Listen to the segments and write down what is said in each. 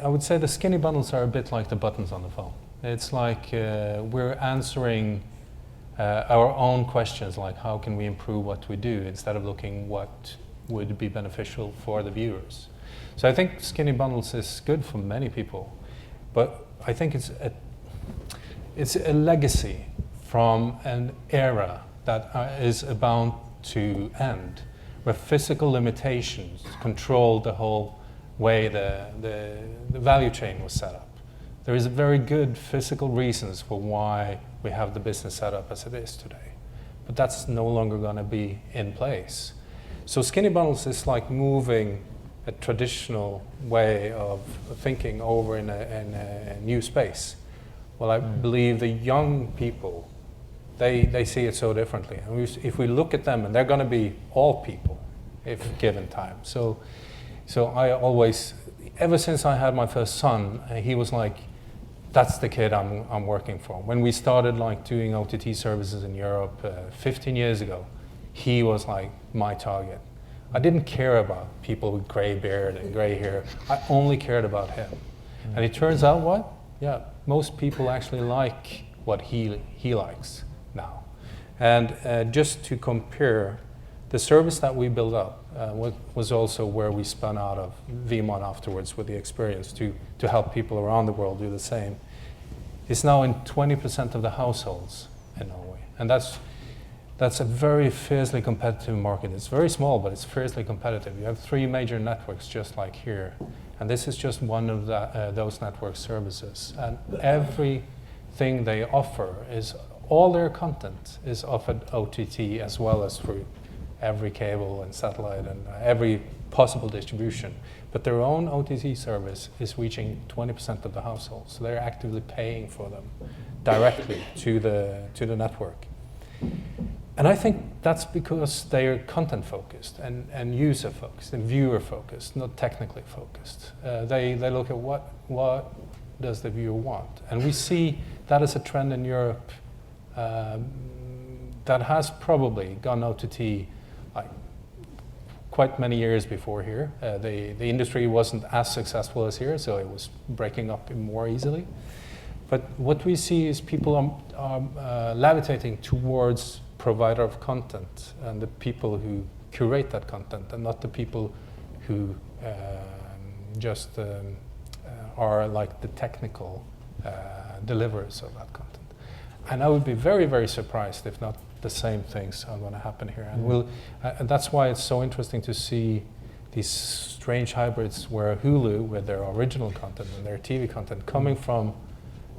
I would say the skinny bundles are a bit like the buttons on the phone. It's like we're answering our own questions, like how can we improve what we do, instead of looking what would be beneficial for the viewers. So I think skinny bundles is good for many people, but I think it's a legacy from an era that is about to end, where physical limitations controlled the whole way the value chain was set up. There is very good physical reasons for why we have the business set up as it is today, but that's no longer going to be in place. So skinny bundles is like moving a traditional way of thinking over in a new space. Well, I believe the young people, they see it so differently. And if we look at them, and they're going to be all people, if given time. So I always, ever since I had my first son, he was like, that's the kid I'm working for. When we started like doing OTT services in Europe 15 years ago, he was like my target. I didn't care about people with gray beard and gray hair. I only cared about him. And it turns out what? Yeah, most people actually like what he likes now. And just to compare, the service that we built up was also where we spun out of Vimond afterwards with the experience to help people around the world do the same. It's now in 20% of the households in Norway. And that's a very fiercely competitive market. It's very small, but it's fiercely competitive. You have 3 major networks just like here. And this is just one of those network services. And everything they offer is, all their content is offered OTT as well as through every cable and satellite and every possible distribution. But their own OTT service is reaching 20% of the households. So they're actively paying for them directly to the network. And I think that's because they are content focused and user focused and viewer focused, not technically focused. They look at what does the viewer want. And we see that as a trend in Europe that has probably gone OTT like quite many years before here. The industry wasn't as successful as here, so it was breaking up more easily. But what we see is people are levitating towards provider of content and the people who curate that content, and not the people who just are like the technical deliverers of that content. And I would be very, very surprised if not the same things are going to happen here. And and that's why it's so interesting to see these strange hybrids where Hulu, with their original content and their TV content, coming from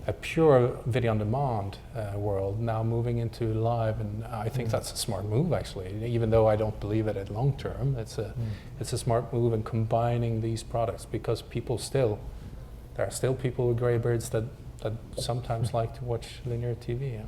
a pure video on demand world, now moving into live. And I think that's a smart move, actually, even though I don't believe it at long term. It's a smart move in combining these products, because there are still people with gray beards that sometimes like to watch linear TV. Yeah.